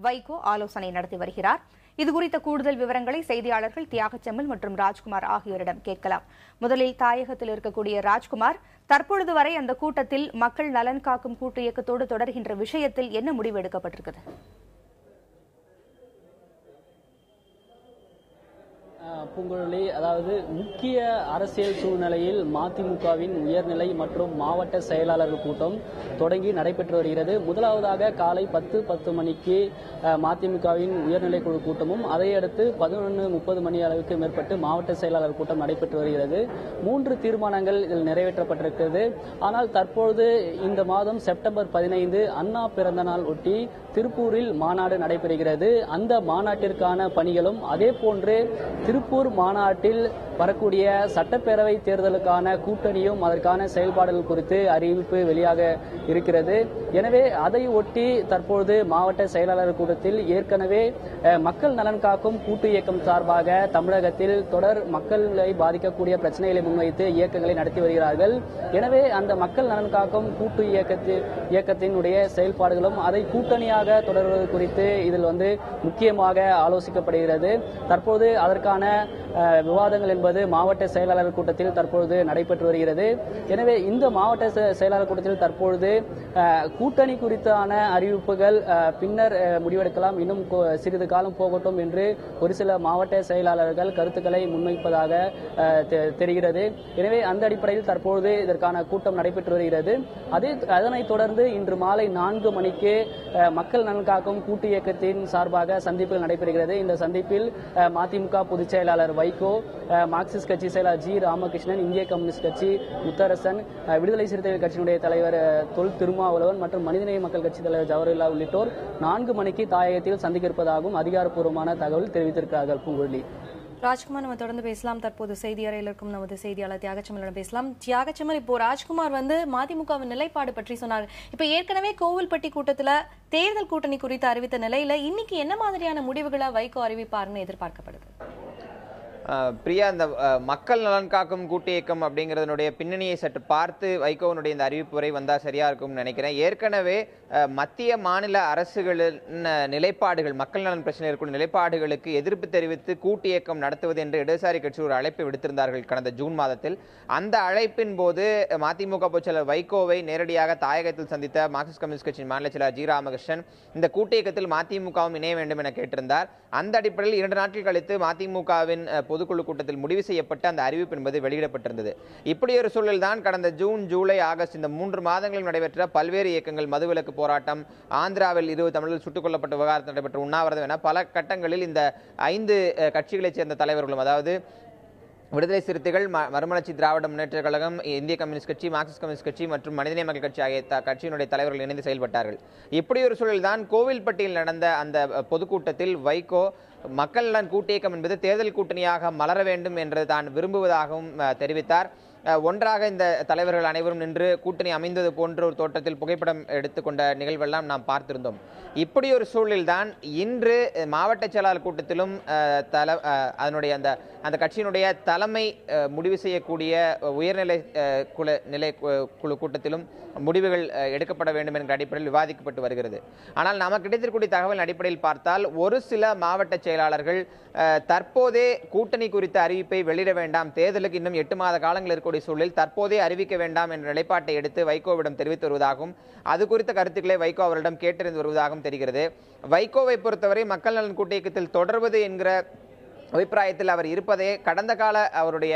வைகோ ஆலோசனை நடத்தி வருகிறார். இதுகுறித்த கூடுதல் விவரங்களை செய்தியாளர்கள் தியாகச்செம்மல் மற்றும் ராஜ்குமார் ஆகியோரிடம் கேட்கலாம். முதலில் தாயகத்தில் இருக்கக்கூடிய ராஜ்குமார், தற்பொழுது வரை அந்த கூட்டத்தில் மக்கள் நலன் காக்கும் கூட்டு இயக்கத்தோடு தொடர்கின்ற விஷயத்தில் என்ன முடிவு எடுக்கப்பட்டிருக்கிறது? பூங்குழலி, அதாவது முக்கிய அரசியல் சூழ்நிலையில் மதிமுகவின் உயர்நிலை மற்றும் மாவட்ட செயலாளர்கள் கூட்டம் தொடங்கி நடைபெற்று வருகிறது. முதலாவதாக காலை 10 மணிக்கு மதிமுகவின் உயர்நிலை குழு கூட்டமும், அதையடுத்து 11:30 மணி அளவுக்கு மேற்பட்டு மாவட்ட செயலாளர் கூட்டம் நடைபெற்று வருகிறது. 3 தீர்மானங்கள் இதில் நிறைவேற்றப்பட்டிருக்கிறது. ஆனால் தற்பொழுது இந்த மாதம் செப்டம்பர் 15 அண்ணா பிறந்த நாள் ஒட்டி திருப்பூரில் மாநாடு நடைபெறுகிறது. அந்த மாநாட்டிற்கான பணிகளும், அதே போன்று திருப்பூர் மாநாட்டில் வரக்கூடிய சட்டப்பேரவை தேர்தலுக்கான கூட்டணியும் அதற்கான செயல்பாடுகள் குறித்து அறிவிப்பு வெளியாக இருக்கிறது. எனவே அதை ஒட்டி தற்பொழுது மாவட்ட செயலாளர் கூட்டத்தில் ஏற்கனவே மக்கள் நலன் காக்கும் கூட்டு இயக்கம் சார்பாக தமிழகத்தில் தொடர் மக்களை பாதிக்கக்கூடிய பிரச்சனைகளை முன்வைத்து இயக்கங்களை நடத்தி வருகிறார்கள். எனவே அந்த மக்கள் நலன் காக்கும் கூட்டு இயக்கத்தினுடைய செயல்பாடுகளும் அதை கூட்டணியாக தொடர்வது குறித்து இதில் முக்கியமாக ஆலோசிக்கப்படுகிறது. தற்போது அதற்கான விவாதங்கள் என்பது மாவட்ட செயலாளர் கூட்டத்தில் தற்பொழுது நடைபெற்று வருகிறது. எனவே இந்த மாவட்ட செயலாளர் கூட்டத்தில் தற்பொழுது கூட்டணி குறித்தான அறிவிப்புகள் பின்னர் முடிவெடுக்கலாம், இன்னும் சிறிது காலம் போகட்டும் என்று ஒரு சில மாவட்ட செயலாளர்கள் கருத்துக்களை முன்வைப்பதாக தெரிகிறது. எனவே அந்த அடிப்படையில் தற்பொழுது இதற்கான கூட்டம் நடைபெற்று வருகிறது. அதனைத் தொடர்ந்து இன்று மாலை 4 மணிக்கு மக்கள் நலன் காக்கும் கூட்டு இயக்கத்தின் சார்பாக சந்திப்பு நடைபெறுகிறது. இந்த சந்திப்பில் மதிமுக பொதுச் செயலாளர் வைகோ, மார்க்சிஸ்ட் கட்சி செயலாளர் ஜி ராமகிருஷ்ணன், இந்திய கம்யூனிஸ்ட் கட்சி முத்தரசன், விடுதலை சிறுத்தைகள் கட்சியினுடைய தலைவர் தொல் திருமாவளவன் மற்றும் மனிதநேய மக்கள் கட்சி தலைவர் ஜவஹர்லால் உள்ளிட்டோர் 4 மணிக்கு தாயகத்தில் சந்திக்க இருப்பதாகவும் அதிகாரப்பூர்வமான தகவல் தெரிவித்திருக்கிறார்கள். பூங்குழலி, ராஜ்குமார், நம்ம தொடர்ந்து பேசலாம். தற்போது செய்தி அறையில் இருக்கும் நமது செய்தியாளர் தியாகச்செம்மலிடம் பேசலாம். தியாகச்செம்மல், இப்போ ராஜ்குமார் மதிமுகவின் நிலைப்பாடு பற்றி சொன்னார். இப்ப ஏற்கனவே கோவில்பட்டி கூட்டத்துல தேர்தல் கூட்டணி குறித்து அறிவித்த நிலையில இன்னைக்கு என்ன மாதிரியான முடிவுகளை வைகோ அறிவிப்பார்னு எதிர்பார்க்கப்படுது? பிரியா, இந்த மக்கள் நலன் காக்கும் கூட்டு இயக்கம் அப்படிங்கிறதுனுடைய பின்னணியை சற்று பார்த்து வைகோவனுடைய இந்த அறிவிப்பு வரை வந்தால் சரியா இருக்கும்னு நினைக்கிறேன். ஏற்கனவே மத்திய மாநில அரசுகளின் நிலைப்பாடுகள், மக்கள் நலன் பிரச்சனை இருக்கும் நிலைப்பாடுகளுக்கு எதிர்ப்பு தெரிவித்து கூட்டு இயக்கம் நடத்துவது என்று இடதுசாரி கட்சி ஒரு அழைப்பை விடுத்திருந்தார்கள் கடந்த ஜூன் மாதத்தில். அந்த அழைப்பின் போது மதிமுக பொதுச்செயலாளர் வைகோவை நேரடியாக தாயகத்தில் சந்தித்த மார்க்சிஸ்ட் கம்யூனிஸ்ட் கட்சியின் மாநில செயலாளர் ஜி ராமகிருஷ்ணன் இந்த கூட்டு இயக்கத்தில் மதிமுகவும் இணைய வேண்டும் என கேட்டிருந்தார். அந்த அடிப்படையில் 2 நாட்கள் கழித்து மதிமுகவின் பொதுக்குழு கூட்டத்தில் முடிவு செய்யப்பட்ட அந்த அறிவிப்பு என்பது வெளியிடப்பட்டிருந்தது. இப்படி ஒரு சூழல் தான் கடந்த ஜூன், ஜூலை, ஆகஸ்ட் இந்த 3 மாதங்களில் நடைபெற்ற பல்வேறு இயக்கங்கள், மதுவிலக்கு போராட்டம், ஆந்திராவில் 20 தமிழர்கள் சுட்டுக் கொல்லப்பட்ட விவகாரத்தில் நடைபெற்ற உண்ணாவிரதம் என பல கட்டங்களில் இந்த 5 கட்சிகளைச் சேர்ந்த தலைவர்களும், அதாவது விடுதலை சிறுத்தைகள், மறுமலர்ச்சி திராவிட முன்னேற்ற கழகம், இந்திய கம்யூனிஸ்ட் கட்சி, மார்க்சிஸ்ட் கம்யூனிஸ்ட் கட்சி மற்றும் மனிதநேய மக்கள் கட்சி ஆகிய கட்சியினுடைய தலைவர்கள் இணைந்து செயல்பட்டார்கள். இப்படி ஒரு சூழல் தான் கோவில்பட்டியில் நடந்த அந்த பொதுக்கூட்டத்தில் வைகோ மக்கள் நலன் கூட்டு இயக்கம் என்பது தேர்தல் கூட்டணியாக மலர வேண்டும் என்று தான் விரும்புவதாகவும் தெரிவித்தார். ஒன்றாக இந்த தலைவர்கள் அனைவரும் நின்று கூட்டணி அமைந்தது போன்ற ஒரு தோற்றத்தில் புகைப்படம் எடுத்துக்கொண்ட நிகழ்வெல்லாம் நாம் பார்த்திருந்தோம். இப்படி ஒரு சூழலில்தான் இன்று மாவட்ட செயலாளர் கூட்டத்திலும் அதனுடைய அந்த கட்சியினுடைய தலைமை முடிவு செய்யக்கூடிய உயர்நிலை குழு கூட்டத்திலும் முடிவுகள் எடுக்கப்பட வேண்டும் என்கிற அடிப்படையில் விவாதிக்கப்பட்டு வருகிறது. ஆனால் நமக்கு கிடைத்திருக்கூடிய தகவல் அடிப்படையில் பார்த்தால் ஒரு சில மாவட்ட செயலாளர்கள் தற்போதே கூட்டணி குறித்த அறிவிப்பை வெளியிட வேண்டாம், தேர்தலுக்கு இன்னும் 8 மாத காலங்கள் இருக்கக்கூடிய சூழலில் தற்போதே அறிவிக்க வேண்டாம் என்ற நிலைப்பாட்டை எடுத்து வைகோவிடம் தெரிவித்து வருவதாகவும் அது குறித்த கருத்துக்களை வைகோ அவரிடம் கேட்டறிந்து வருவதாகவும் தெரிகிறது. வைகோவை பொறுத்தவரை மக்கள் நலன் கூட்டு இயக்கத்தில் தொடர்வது என்கிற அபிப்பிராயத்தில் அவர் இருப்பதே கடந்த கால அவருடைய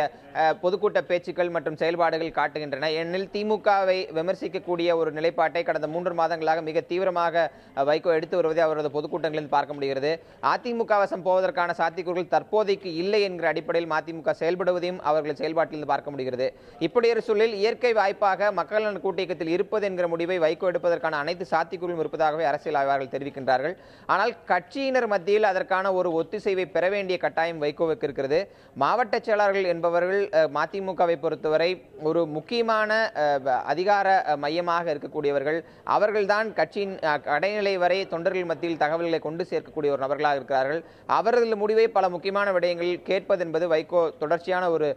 பொதுக்கூட்ட பேச்சுக்கள் மற்றும் செயல்பாடுகள் காட்டுகின்றன. ஏனெனில் திமுகவை விமர்சிக்கக்கூடிய ஒரு நிலைப்பாட்டை கடந்த 3 மாதங்களாக மிக தீவிரமாக வைகோ எடுத்து வருவதை அவரது பொதுக்கூட்டங்களில் பார்க்க முடிகிறது. அதிமுக வசம் போவதற்கான சாத்தியக்கூறுகள் தற்போதைக்கு இல்லை என்கிற அடிப்படையில் மதிமுக செயல்படுவதையும் அவர்கள் செயல்பாட்டில் பார்க்க முடிகிறது. இப்படி ஒரு சூழலில் இயற்கை வாய்ப்பாக மக்கள் நலன் கூட்டு இயக்கத்தில் இருப்பது என்கிற முடிவை வைகோ எடுப்பதற்கான அனைத்து சாத்தியக்கூறுகளும் இருப்பதாகவே அரசியல் ஆய்வாளர்கள் தெரிவிக்கின்றார்கள். ஆனால் கட்சியினர் மத்தியில் அதற்கான ஒரு ஒத்திசைவை பெற வேண்டிய கட்டாயம் கட்டாயம் வைகோவுக்கு இருக்கிறது. மாவட்ட செயலாளர்கள் என்பவர்கள் மதிமுகவை பொறுத்தவரை ஒரு முக்கியமான அதிகார மையமாக இருக்கக்கூடியவர்கள். அவர்கள்தான் கட்சியின் கடைநிலை வரை தொண்டர்கள் மத்தியில் தகவல்களை கொண்டு சேர்க்கக்கூடிய ஒரு நபர்களாக இருக்கிறார்கள். அவர்கள் முடிவை பல முக்கியமான விடயங்களில் கேட்பது என்பது வைகோ தொடர்ச்சியான ஒரு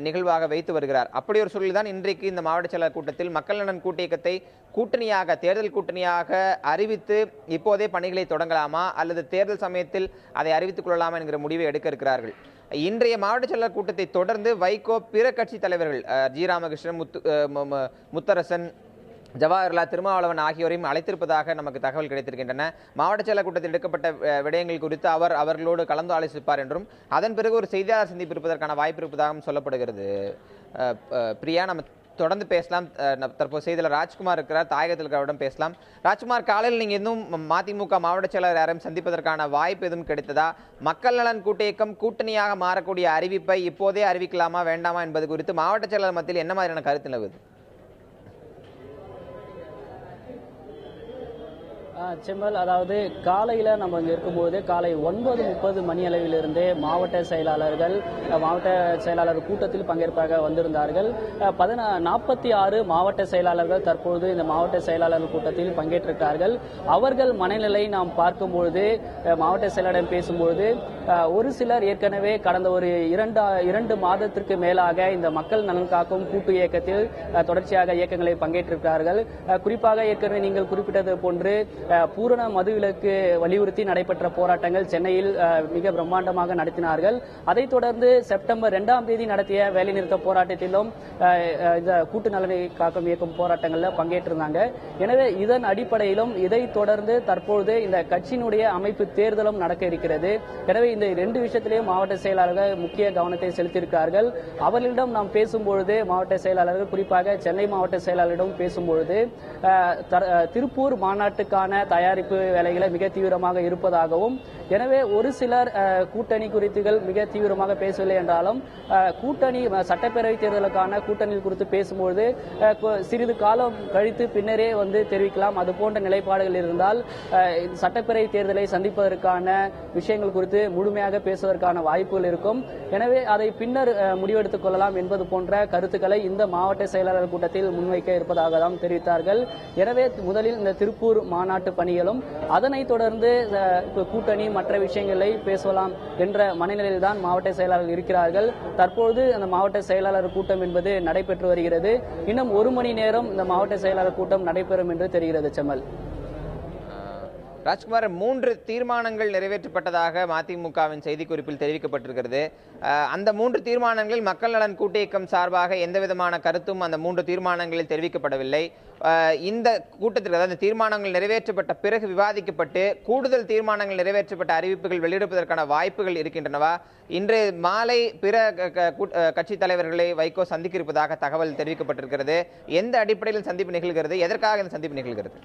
நிகழ்வாக வைத்து வருகிறார். அப்படி ஒரு சூழல் தான் இன்றைக்கு இந்த மாவட்ட செயலாளர் கூட்டத்தில் மக்கள் நலன் கூட்டு இயக்கத்தை கூட்டணியாக தேர்தல் கூட்டணியாக அறிவித்து இப்போதே பணிகளை தொடங்கலாமா அல்லது தேர்தல் சமயத்தில் அதை அறிவித்துக் கொள்ளலாமா என்கிற முடிவை எடுக்க இருக்கிறார்கள். இன்றைய மாவட்ட செயலாளர் கூட்டத்தை தொடர்ந்து வைகோ பிற கட்சி தலைவர்கள் ஜி ராமகிருஷ்ணன், முத்தரசன், ஜவஹர்லால், திருமாவளவன் ஆகியோரையும் அழைத்திருப்பதாக நமக்கு தகவல் கிடைத்திருக்கின்றன. மாவட்ட செயலர் கூட்டத்தில் எடுக்கப்பட்ட விடயங்கள் குறித்து அவர்களோடு கலந்து ஆலோசிப்பார் என்றும் அதன் பிறகு ஒரு செய்தியாளர் சந்திப்பு இருப்பதற்கான வாய்ப்பு இருப்பதாகவும் சொல்லப்படுகிறது. பிரியா, நம்ம தொடர்ந்து பேசலாம். தற்போது செய்தியாளர் ராஜ்குமார் இருக்கிறார், தாயகத்தில் இருக்கிறவரிடம் பேசலாம். ராஜ்குமார், காலையில் நீங்க இன்னும் மதிமுக மாவட்ட செயலர் யாரையும் சந்திப்பதற்கான வாய்ப்பு எதுவும் கிடைத்ததா? மக்கள் நலன் கூட்டு இயக்கம் கூட்டணியாக மாறக்கூடிய அறிவிப்பை இப்போதே அறிவிக்கலாமா வேண்டாமா என்பது குறித்து மாவட்ட செயலர் மத்தியில் என்ன மாதிரியான கருத்து நிலவுது? செம்மல், அதாவது காலையில் நம்ம இங்கே இருக்கும்போது காலை 9:30 மணி அளவிலிருந்தே மாவட்ட செயலாளர் கூட்டத்தில் பங்கேற்பாக வந்திருந்தார்கள். 46 மாவட்ட செயலாளர்கள் தற்போது இந்த மாவட்ட செயலாளர் கூட்டத்தில் பங்கேற்றிருக்கிறார்கள். அவர்கள் மனநிலை நாம் பார்க்கும்பொழுது, மாவட்ட செயலாளரிடம் பேசும்பொழுது, ஒரு சிலர் ஏற்கனவே கடந்த ஒரு 2 மாதத்திற்கு மேலாக இந்த மக்கள் நலன் காக்கும் கூட்டு இயக்கத்தில் தொடர்ச்சியாக இயக்கங்களை பங்கேற்றிருக்கிறார்கள். குறிப்பாக ஏற்கனவே நீங்கள் குறிப்பிட்டது போன்று பூரண மதுவிலக்கு வலியுறுத்தி நடைபெற்ற போராட்டங்கள் சென்னையில் மிக பிரம்மாண்டமாக நடத்தினார்கள். அதைத் தொடர்ந்து செப்டம்பர் 2ஆம் தேதி நடத்திய வேலைநிறுத்த போராட்டத்திலும் இந்த கூட்டு நலனை காக்கும் இயக்கும் போராட்டங்களில் பங்கேற்றிருந்தாங்க. எனவே இதன் அடிப்படையிலும் இதைத் தொடர்ந்து தற்பொழுது இந்த கட்சியினுடைய அமைப்பு தேர்தலும் நடக்க இருக்கிறது. எனவே இந்த 2 விஷயத்திலேயும் மாவட்ட செயலாளர்கள் முக்கிய கவனத்தை செலுத்தியிருக்கிறார்கள். அவர்களிடம் நாம் பேசும்பொழுது, மாவட்ட செயலாளர்கள் குறிப்பாக சென்னை மாவட்ட செயலாளரிடம் பேசும்பொழுது, திருப்பூர் மாநாட்டுக்கான தயாரிப்பு வேலைகளை மிக தீவிரமாக இருப்பதாகவும், எனவே ஒரு சிலர் கூட்டணி குறித்துகள் மிக தீவிரமாக பேசவில்லை என்றாலும் கூட்டணி சட்டப்பேரவை தேர்தலுக்கான கூட்டணி குறித்து பேசும்போது சிறிது காலம் கழித்து பின்னரே தெரிவிக்கலாம். அது போன்ற நிலைப்பாடுகள் இருந்தால் சட்டப்பேரவை தேர்தலை சந்திப்பதற்கான விஷயங்கள் குறித்து முழுமையாக பேசுவதற்கான வாய்ப்புகள் இருக்கும். எனவே அதை பின்னர் முடிவெடுத்துக் கொள்ளலாம் என்பது போன்ற கருத்துக்களை இந்த மாவட்ட செயலாளர் கூட்டத்தில் முன்வைக்க இருப்பதாக தான் தெரிவித்தார்கள். எனவே முதலில் இந்த திருப்பூர் மாநாட்டு பணிகளும் அதனைத் தொடர்ந்து கூட்டணி மற்ற விஷயங்களை பேசலாம் என்ற மனநிலையில் தான் மாவட்ட செயலாளர்கள் இருக்கிறார்கள். தற்போது அந்த மாவட்ட செயலாளர் கூட்டம் என்பது நடைபெற்று வருகிறது. இன்னும் 1 மணி நேரம் இந்த மாவட்ட செயலாளர் கூட்டம் நடைபெறும் என்று தெரிகிறது. செம்மல், ராஜ்குமார், 3 தீர்மானங்கள் நிறைவேற்றப்பட்டதாக மதிமுகவின் செய்திக்குறிப்பில் தெரிவிக்கப்பட்டிருக்கிறது. அந்த 3 தீர்மானங்களில் மக்கள் நலன் கூட்டு இயக்கம் சார்பாக எந்தவிதமான கருத்தும் அந்த 3 தீர்மானங்களில் தெரிவிக்கப்படவில்லை. இந்த கூட்டத்தில், அதாவது தீர்மானங்கள் நிறைவேற்றப்பட்ட பிறகு விவாதிக்கப்பட்டு கூடுதல் தீர்மானங்கள் நிறைவேற்றப்பட்ட அறிவிப்புகள் வெளியிடுவதற்கான வாய்ப்புகள் இருக்கின்றனவா? இன்று மாலை பிற கட்சி தலைவர்களை வைகோ சந்திக்க இருப்பதாக தகவல் தெரிவிக்கப்பட்டிருக்கிறது. எந்த அடிப்படையில் சந்திப்பு நிகழ்கிறது? எதற்காக இந்த சந்திப்பு நிகழ்கிறது?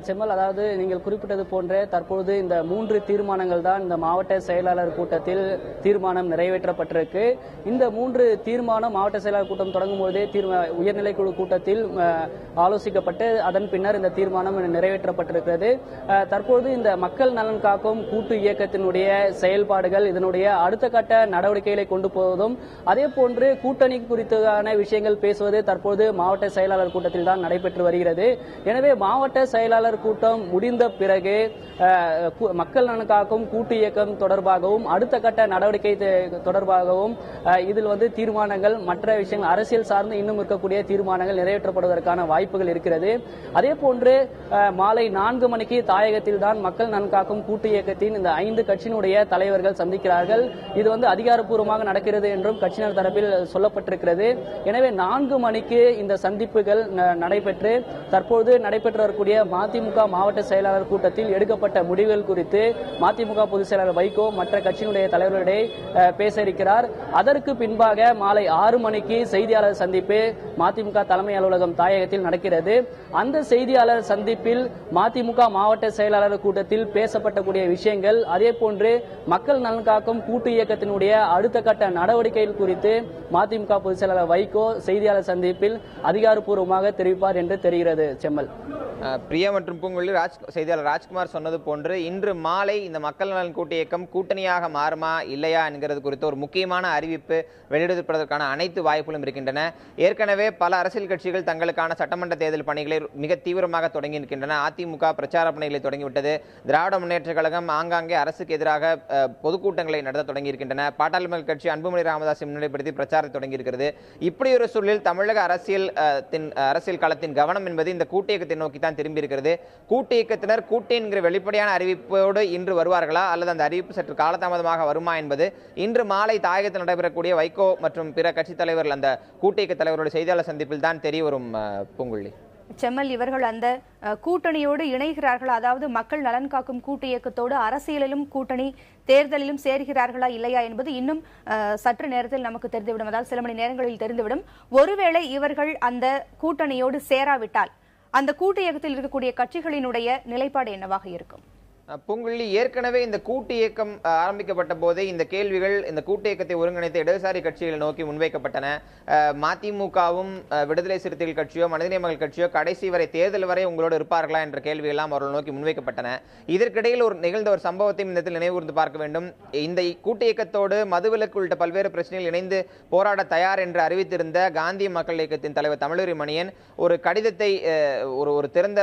செம்மல், அதாவது நீங்கள் குறிப்பிட்டது போன்ற தற்பொழுது இந்த 3 தீர்மானங்கள் தான் இந்த மாவட்ட செயலாளர் கூட்டத்தில் தீர்மானம் நிறைவேற்றப்பட்டிருக்கு. இந்த 3 தீர்மானம் மாவட்ட செயலாளர் கூட்டம் தொடங்கும் போதே உயர்நிலைக்குழு கூட்டத்தில் ஆலோசிக்கப்பட்டு அதன் பின்னர் இந்த தீர்மானம் நிறைவேற்றப்பட்டிருக்கிறது. தற்போது இந்த மக்கள் நலன் காக்கும் கூட்டு இயக்கத்தினுடைய செயல்பாடுகள், இதனுடைய அடுத்த கட்ட நடவடிக்கைகளை கொண்டு போவதும், அதே போன்று கூட்டணி குறித்தான விஷயங்கள் பேசுவது தற்போது மாவட்ட செயலாளர் கூட்டத்தில் தான் நடைபெற்று வருகிறது. எனவே மாவட்ட செயலாளர் கூட்டம் முடிந்த பிறகு மக்கள் நலன் காக்கும் கூட்டு இயக்கம் தொடர்பாகவும் அடுத்த கட்ட நடவடிக்கை தொடர்பாகவும் இதில் தீர்மானங்கள், மற்ற விஷயங்கள், அரசியல் சார்ந்து இன்னும் இருக்கக்கூடிய தீர்மானங்கள் நிறைவேற்றப்படுவதற்கான வாய்ப்புகள் இருக்கிறது. அதே போன்று மாலை 4 மணிக்கு தாயகத்தில் தான் மக்கள் நலன் காக்கும் கூட்டு இயக்கத்தின் இந்த 5 கட்சியினுடைய தலைவர்கள் சந்திக்கிறார்கள். இது அதிகாரப்பூர்வமாக நடக்கிறது என்றும் கட்சியினர் தரப்பில் சொல்லப்பட்டிருக்கிறது. எனவே 4 மணிக்கு இந்த சந்திப்புகள் நடைபெற்று தற்போது நடைபெற்று வரக்கூடிய மதிமுக மாவட்ட செயலாளர் கூட்டத்தில் எடுக்கப்பட்ட முடிவுகள் குறித்து மதிமுக பொதுச் செயலாளர் வைகோ மற்ற கட்சியினுடைய தலைவர்களிடையே பேச இருக்கிறார். அதற்கு பின்பாக மாலை 6 மணிக்கு செய்தியாளர் சந்திப்பு மதிமுக தலைமை அலுவலகம் தாயகத்தில் நடக்கிறது. அந்த செய்தியாளர் சந்திப்பில் மதிமுக மாவட்ட செயலாளர் கூட்டத்தில் பேசப்படக்கூடிய விஷயங்கள், அதே போன்று மக்கள் நலன் காக்கும் கூட்டு இயக்கத்தினுடைய அடுத்த கட்ட நடவடிக்கைகள் குறித்து மதிமுக பொதுச் செயலாளர் வைகோ செய்தியாளர் சந்திப்பில் அதிகாரப்பூர்வமாக தெரிவிப்பார் என்று தெரிகிறது. செம்மல், பிரியா, மற்றும் பூங்குழலி செய்தியாளர் ராஜ்குமார் சொன்னது போன்று இன்று மாலை இந்த மக்கள் நலன் கூட்டு இயக்கம் கூட்டணியாக மாறுமா இல்லையா என்கிறது குறித்த ஒரு முக்கியமான அறிவிப்பு வெளியிடுவதற்கான அனைத்து வாய்ப்புகளும் இருக்கின்றன. ஏற்கனவே பல அரசியல் கட்சிகள் தங்களுக்கான சட்டமன்ற தேர்தல் பணிகளை மிக தீவிரமாக தொடங்கி இருக்கின்றன. அதிமுக பிரச்சார பணிகளை தொடங்கிவிட்டது. திராவிட முன்னேற்ற கழகம் ஆங்காங்கே அரசுக்கு எதிராக பொதுக்கூட்டங்களை நடத்த தொடங்கி இருக்கின்றன. பாட்டாளி கட்சி அன்புமணி ராமதாஸை முன்னிலைப்படுத்தி பிரச்சாரத்தை தொடங்கி இருக்கிறது. இப்படி ஒரு சூழலில் தமிழக அரசியல் களத்தின் கவனம் என்பது இந்த கூட்டு இயக்கத்தை நோக்கி தான் திரும்பி இருக்கிறது. கூட்டு இயக்கத்தினர் கூட்டு என்கிற வெளிப்படையான அறிவிப்போடு இன்று வருவார்களா அல்லது அந்த அறிவிப்பு சற்று காலதாமதமாக வருமா என்பது இன்று மாலை தாயகத்தில் நடைபெறக்கூடிய வைகோ மற்றும் பிற கட்சி தலைவர்கள் அந்த கூட்டு இயக்க தலைவரோட செய்தியாளர் சந்திப்பில் தான் தெரிய வரும். பூங்குழலி, செம்மல், இவர்கள் அந்த கூட்டணியோடு இணைகிறார்களா? அதாவது மக்கள் நலன் காக்கும் கூட்டு இயக்கத்தோடு அரசியலிலும் கூட்டணி தேர்தலிலும் சேர்கிறார்களா இல்லையா என்பது இன்னும் சற்று நேரத்தில் நமக்கு தெரிந்துவிடும். அதாவது சில மணி நேரங்களில் தெரிந்துவிடும். ஒருவேளை இவர்கள் அந்த கூட்டணியோடு சேராவிட்டால் அந்த கூட்டு இயக்கத்தில் இருக்கக்கூடிய கட்சிகளினுடைய நிலைப்பாடு என்னவாக இருக்கும்? பூங்குழலி, ஏற்கனவே இந்த கூட்டு இயக்கம் ஆரம்பிக்கப்பட்ட போதே இந்த கேள்விகள் இந்த கூட்டு இயக்கத்தை ஒருங்கிணைத்த இடதுசாரி கட்சிகளை நோக்கி முன்வைக்கப்பட்டன. மதிமுகவும் விடுதலை சிறுத்தைகள் கட்சியோ மனிதநேய மக்கள் கட்சியோ கடைசி வரை தேர்தல் வரை உங்களோடு இருப்பார்களா என்ற கேள்விகள் எல்லாம் அவர்கள் நோக்கி முன்வைக்கப்பட்டன. இதற்கிடையில் நிகழ்ந்த ஒரு சம்பவத்தையும் இந்த இடத்தில் நினைவுகூர்ந்து பார்க்க வேண்டும். இந்த கூட்டு இயக்கத்தோடு மதுவிலக்கு உள்ளிட்ட பல்வேறு பிரச்சனைகள் இணைந்து போராட தயார் என்று அறிவித்திருந்த காந்திய மக்கள் இயக்கத்தின் தலைவர் தமிழறி மணியன் ஒரு கடிதத்தை ஒரு திறந்த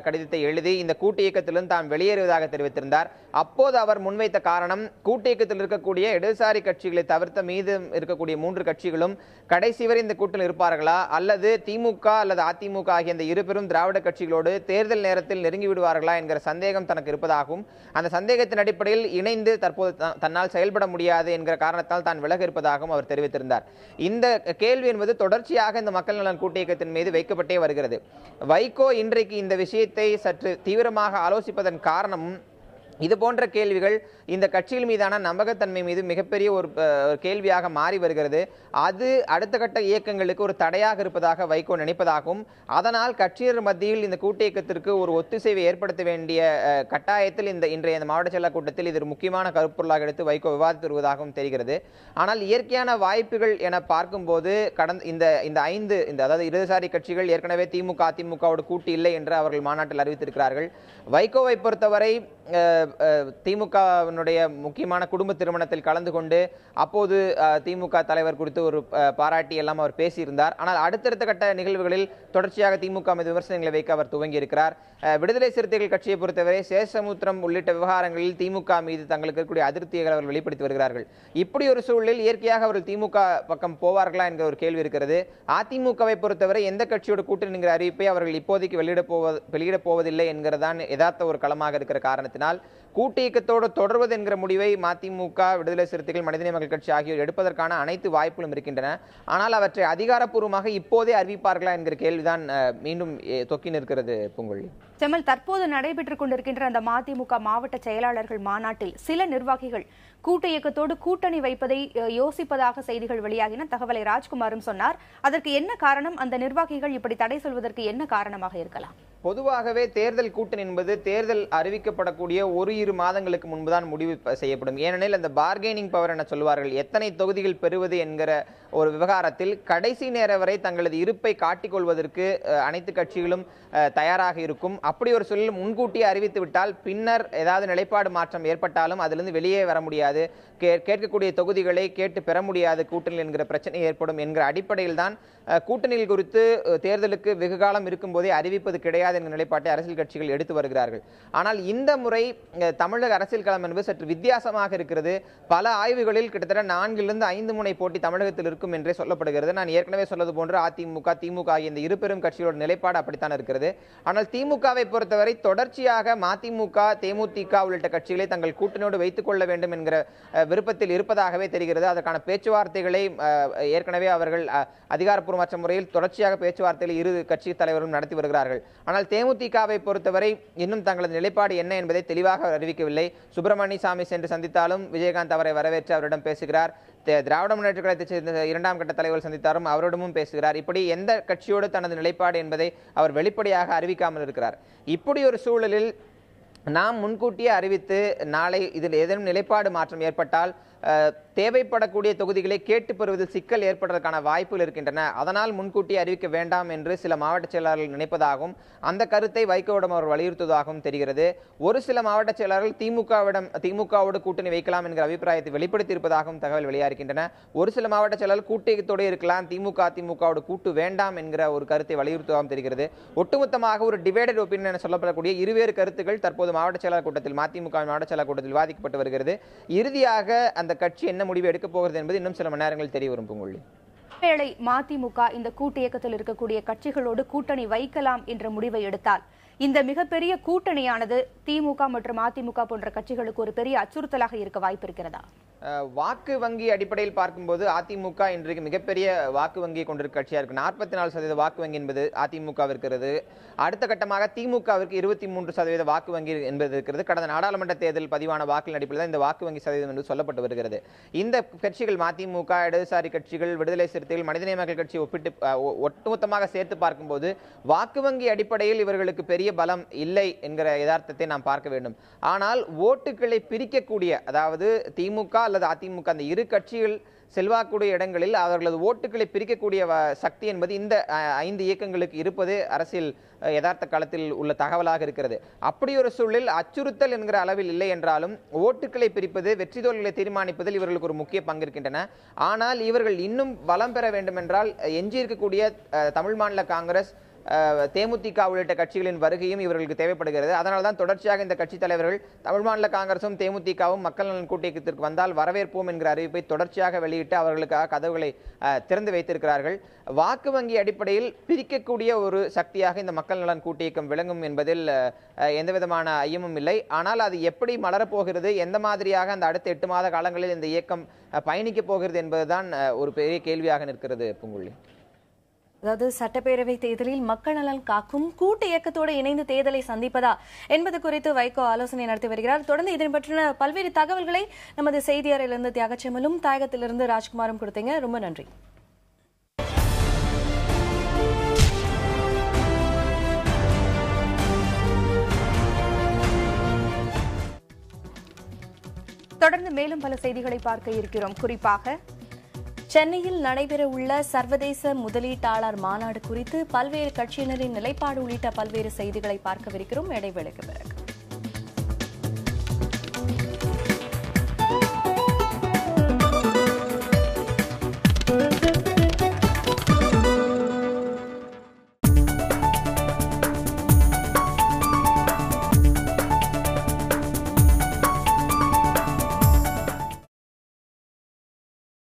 கடிதத்தை எழுதி இந்த கூட்டு இயக்கத்திலிருந்து தான் வெளியேறுவதாக தெரிவித்திருந்தார். அப்போது அவர் முன்வைத்த காரணம், கூட்டு இயக்கத்தில் இருக்கக்கூடிய இடதுசாரி கட்சிகளை தவிர்த்த மீது இருக்கக்கூடிய 3 கட்சிகளும் கடைசி வரை இந்த கூட்டில் இருப்பார்களா அல்லது திமுக அல்லது அதிமுக ஆகிய இந்த இருபெரும் திராவிட கட்சிகளோடு தேர்தல் நேரத்தில் நெருங்கி விடுவார்களா என்கிற சந்தேகம் தனக்கு இருப்பதாகவும் அந்த சந்தேகத்தின் அடிப்படையில் இணைந்து தற்போது தன்னால் செயல்பட முடியாது என்கிற காரணத்தால் தான் விலக இருப்பதாகவும் அவர் தெரிவித்திருந்தார். இந்த கேள்வி என்பது தொடர்ச்சியாக இந்த மக்கள் நலன் கூட்டு இயக்கத்தின் மீது வைக்கப்பட்டே வருகிறது. வைகோ இன்றைக்கு இந்த விஷயத்தை சற்று தீவிரமாக ஆலோசிப்பதன் காரணம் இது போன்ற கேள்விகள் இந்த கட்சிகள் மீதான நம்பகத்தன்மை மீது மிகப்பெரிய ஒரு கேள்வியாக மாறி வருகிறது. அது அடுத்த கட்ட இயக்கங்களுக்கு ஒரு தடையாக இருப்பதாக வைகோ நினைப்பதாகவும் அதனால் கட்சியர் மத்தியில் இந்த கூட்டு இயக்கத்திற்கு ஒரு ஒத்திசைவை ஏற்படுத்த வேண்டிய கட்டாயத்தில் இன்றைய மாவட்ட செயலாளர் கூட்டத்தில் இது முக்கியமான கருப்பொருளாக எடுத்து வைகோ விவாதித்து வருவதாகவும் தெரிகிறது. ஆனால் இயற்கையான வாய்ப்புகள் என பார்க்கும்போது கடந்த இந்த 5 அதாவது இடதுசாரி கட்சிகள் ஏற்கனவே திமுக அதிமுகவோடு கூட்டு இல்லை என்று அவர்கள் மாநாட்டில் அறிவித்திருக்கிறார்கள். வைகோவை பொறுத்தவரை திமுகவினுடைய முக்கியமான குடும்ப திருமணத்தில் கலந்து கொண்டு அப்போது திமுக தலைவர் குறித்து ஒரு பாராட்டி எல்லாம் அவர் பேசியிருந்தார். ஆனால் அடுத்தடுத்த கட்ட நிகழ்வுகளில் தொடர்ச்சியாக திமுக மீது விமர்சனங்களை வைக்க அவர் துவங்கி இருக்கிறார். விடுதலை சிறுத்தைகள் கட்சியை பொறுத்தவரை சேஷமுத்திரம் உள்ளிட்ட விவகாரங்களில் திமுக மீது தங்களுக்கு இருக்கக்கூடிய அதிருப்திகளை அவர்கள் வெளிப்படுத்தி வருகிறார்கள். இப்படி ஒரு சூழலில் இயற்கையாக அவர்கள் திமுக பக்கம் போவார்களா என்கிற ஒரு கேள்வி இருக்கிறது. அதிமுகவை பொறுத்தவரை எந்த கட்சியோட கூட்டணி என்கிற அறிவிப்பை அவர்கள் இப்போதைக்கு வெளியிடப் போவதில்லை என்கிறதான் யதார்த்த ஒரு களமாக இருக்கிற காரணத்தினால் கூட்டு இயக்கத்தோடு தொடர்வது என்கிற முடிவை மதிமுக, விடுதலை சிறுத்தைகள், மனிதநேய மக்கள் கட்சி ஆகியோர் எடுப்பதற்கான அனைத்து வாய்ப்புகளும் இருக்கின்றன. ஆனால் அவற்றை அதிகாரப்பூர்வமாக இப்போதே அறிவிப்பார்களா என்கிற கேள்விதான் மீண்டும் தொக்கி நிற்கிறது. பூங்குழலி, செம்மல், தற்போது நடைபெற்றுக் கொண்டிருக்கின்ற அந்த மதிமுக மாவட்ட செயலாளர்கள் மாநாட்டில் சில நிர்வாகிகள் கூட்டு இயக்கத்தோடு கூட்டணி வைப்பதை யோசிப்பதாக செய்திகள் வெளியாகின. தகவலை ராஜ்குமாரும் சொன்னார். அதற்கு என்ன காரணம்? அந்த நிர்வாகிகள் இப்படி தடை சொல்வதற்கு என்ன காரணமாக இருக்கலாம்? பொதுவாகவே தேர்தல் கூட்டணி என்பது தேர்தல் அறிவிக்கப்படக்கூடிய 1-2 மாதங்களுக்கு முன்புதான் முடிவு செய்யப்படும். ஏனெனில் அந்த பார்கெனிங் பவர் என சொல்வார்கள், எத்தனை தொகுதிகள் பெறுவது என்கிற ஒரு விவகாரத்தில் கடைசி நேர வரை தங்களது இருப்பை காட்டிக்கொள்வதற்கு அனைத்து கட்சிகளும் தயாராக இருக்கும். அப்படி ஒரு சூழல் முன்கூட்டியே அறிவித்து விட்டால் பின்னர் ஏதாவது நிலைப்பாடு மாற்றம் ஏற்பட்டாலும் அதிலிருந்து வெளியே வர முடியாது, கேட்கக்கூடிய தொகுதிகளை கேட்டு பெற முடியாது, கூட்டணி என்கிற பிரச்சனை ஏற்படும் என்கிற அடிப்படையில் தான் கூட்டணிகள் குறித்து தேர்தலுக்கு வெகு காலம் இருக்கும் போதே அறிவிப்பது கிடையாது என்கிற நிலைப்பாட்டை அரசியல் கட்சிகள் எடுத்து வருகிறார்கள். ஆனால் இந்த முறை தமிழக அரசியல் களம் என்பது சற்று வித்தியாசமாக இருக்கிறது. பல ஆய்வுகளில் கிட்டத்தட்ட 4-5 முனை போட்டி தமிழகத்தில் இருக்கும் என்றே சொல்லப்படுகிறது. நான் ஏற்கனவே சொல்லது போன்று அதிமுக, திமுக ஆகிய இந்த இருபெரும் கட்சிகளோட நிலைப்பாடு அப்படித்தான் இருக்கிறது. ஆனால் திமுகவை பொறுத்தவரை தொடர்ச்சியாக மதிமுக, தேமுதிக உள்ளிட்ட கட்சிகளை தங்கள் கூட்டணியோடு வைத்துக் கொள்ள வேண்டும் என்கிற விருப்பத்தில் இருப்பதாகவே தெரிகிறது. அதற்கான பேச்சுவார்த்தைகளை ஏற்கனவே அவர்கள் அதிகாரப்பூர்வமற்ற முறையில் தொடர்ச்சியாக பேச்சுவார்த்தைகளை இரு கட்சி தலைவரும் நடத்தி வருகிறார்கள். ஆனால் தேமுதிகவை பொறுத்தவரை இன்னும் தங்களது நிலைப்பாடு என்ன என்பதை தெளிவாக அறிவிக்கவில்லை. சுப்பிரமணிய சாமி சென்று சந்தித்தாலும் விஜயகாந்த் அவரை வரவேற்று அவரிடம் பேசுகிறார். திராவிட முன்னேற்ற கழகத்தைச் சேர்ந்த 2ஆம் கட்ட தலைவர் சந்தித்தாரும் அவரிடமும் பேசுகிறார். இப்படி எந்த கட்சியோடு தனது நிலைப்பாடு என்பதை அவர் வெளிப்படையாக அறிவிக்காமல் இருக்கிறார். இப்படி ஒரு சூழலில் நாம் முன்கூட்டியே அறிவித்து நாளை இதில் ஏதேனும் நிலைப்பாடு மாற்றம் ஏற்பட்டால் தேவைப்படக்கூடிய தொகுதிகளை கேட்டு பெறுவதில் சிக்கல் ஏற்படுவதற்கான வாய்ப்புகள் இருக்கின்றன. அதனால் முன்கூட்டியே அறிவிக்க வேண்டாம் என்று சில மாவட்ட செயலாளர்கள் நினைப்பதாகவும் அந்த கருத்தை வைகோவிடம் அவர் வலியுறுத்துவதாகவும் தெரிகிறது. ஒரு சில மாவட்ட செயலாளர்கள் திமுகவோடு கூட்டணி வைக்கலாம் என்கிற அபிப்பிராயத்தை வெளிப்படுத்தி இருப்பதாகவும் தகவல் வெளியாகின்றன. ஒரு சில மாவட்ட செயலாளர்கள் கூட்டணியோடு இருக்கலாம், அதிமுகவோடு கூட்டு வேண்டாம் என்கிற ஒரு கருத்தை வலியுறுத்துவதாகவும் தெரிகிறது. ஒட்டுமொத்தமாக ஒரு டிவைடட் ஒப்பீனியன் என சொல்லப்படக்கூடிய இருவேறு கருத்துக்கள் தற்போது மாவட்ட செயலாளர் கூட்டத்தில் மதிமுக மாவட்ட செயலாளர் கூட்டத்தில் விவாதிக்கப்பட்டு வருகிறது. இறுதியாக அந்த கட்சி என்ன முடிவு எடுக்க போகிறது என்பது இன்னும் சில மணி நேரங்களில் தெரிய வரும். பூங்குழலி, வேளை மதிமுக இந்த கூட்டு இயக்கத்தில் இருக்கக்கூடிய கட்சிகளோடு கூட்டணி வைக்கலாம் என்ற முடிவை எடுத்தால் இந்த மிகப்பெரிய கூட்டணியானது திமுக மற்றும் அதிமுக போன்ற கட்சிகளுக்கு ஒரு பெரிய அச்சுறுத்தலாக இருக்க வாய்ப்பு இருக்கிறதா? வாக்கு வங்கி அடிப்படையில் பார்க்கும்போது அதிமுக இன்றைக்கு மிகப்பெரிய வாக்கு வங்கியை கொண்டிருக்க கட்சியா இருக்கு. 44% வாக்கு வங்கி என்பது அதிமுக இருக்கிறது. அடுத்த கட்டமாக திமுகவிற்கு 23% வாக்கு வங்கி என்பது இருக்கிறது. கடந்த நாடாளுமன்ற தேர்தல் பதிவான வாக்குகளின் அடிப்படையில் தான் இந்த வாக்கு வங்கி சதவீதம் என்று சொல்லப்பட்டு வருகிறது. இந்த கட்சிகள் மதிமுக, இடதுசாரி கட்சிகள், விடுதலை சிறுத்தைகள், மனிதநேய மக்கள் கட்சி ஒப்பிட்டு ஒட்டுமொத்தமாக சேர்த்து பார்க்கும்போது வாக்கு வங்கி அடிப்படையில் இவர்களுக்கு பெரிய பலம் இல்லை என்கிற யதார்த்தத்தை நாம் பார்க்க வேண்டும். ஆனால் ஓட்டுகளை பிரிக்கக்கூடிய, அதாவது திமுக அல்லது அதிமுக அந்த இரு கட்சிகள் செல்வாக்கூடிய இடங்களில் அவர்களது ஓட்டுகளை பிரிக்கக்கூடிய சக்தி என்பது இந்த 5 இயக்கங்களுக்கு இருப்பது அரசியல் யதார்த்த காலத்தில் உள்ள தகவலாக இருக்கிறது. அப்படி ஒரு சூழலில் அச்சுறுத்தல் என்கிற அளவில் இல்லை என்றாலும் ஓட்டுகளை பிரிப்பது, வெற்றி தோல்விகளை தீர்மானிப்பதில் இவர்களுக்கு ஒரு முக்கிய பங்கு இருக்கின்றன. ஆனால் இவர்கள் இன்னும் பலம் பெற வேண்டும் என்றால் எஞ்சியிருக்கக்கூடிய தமிழ் மாநில காங்கிரஸ், தேமுதிக உள்ளிட்ட கட்சிகளின் வருகையும் இவர்களுக்கு தேவைப்படுகிறது. அதனால்தான் தொடர்ச்சியாக இந்த கட்சி தலைவர்கள் தமிழ் மாநில காங்கிரசும் தேமுதிகவும் மக்கள் நலன் கூட்டு இயக்கத்திற்கு வந்தால் வரவேற்போம் என்கிற அறிவிப்பை தொடர்ச்சியாக வெளியிட்டு அவர்களுக்காக கதவுகளை திறந்து வைத்திருக்கிறார்கள். வாக்கு வங்கி அடிப்படையில் பிரிக்கக்கூடிய ஒரு சக்தியாக இந்த மக்கள் நலன் கூட்டு இயக்கம் விளங்கும் என்பதில் எந்தவிதமான ஐயமும் இல்லை. ஆனால் அது எப்படி மலரப்போகிறது, எந்த மாதிரியாக அந்த அடுத்த 8 மாத காலங்களில் இந்த இயக்கம் பயணிக்கப் போகிறது என்பதுதான் ஒரு பெரிய கேள்வியாக நிற்கிறது. பூங்குழலி, அதாவது சட்டப்பேரவை தேர்தலில் மக்கள் நலன் காக்கும் கூட்டு இயக்கத்தோடு இணைந்து தேர்தலை சந்திப்பதா என்பது குறித்து வைகோ ஆலோசனை நடத்தி வருகிறார். தொடர்ந்து இதனை பற்றின பல்வேறு தகவல்களை நமது செய்தி அறையிலிருந்து தியாகச்செம்மலும், தாயகத்திலிருந்து ராஜ்குமாரும் கொடுத்தீங்க. ரொம்ப நன்றி. தொடர்ந்து மேலும் பல செய்திகளை பார்க்க இருக்கிறோம். குறிப்பாக சென்னையில் நடைபெறவுள்ள சர்வதேச முதலீட்டாளர் மாநாடு குறித்து பல்வேறு கட்சியினரின் நிலைப்பாடு உள்ளிட்ட பல்வேறு செய்திகளை பார்க்கவிருக்கிறோம். இடைவேளைக்கு பிறகு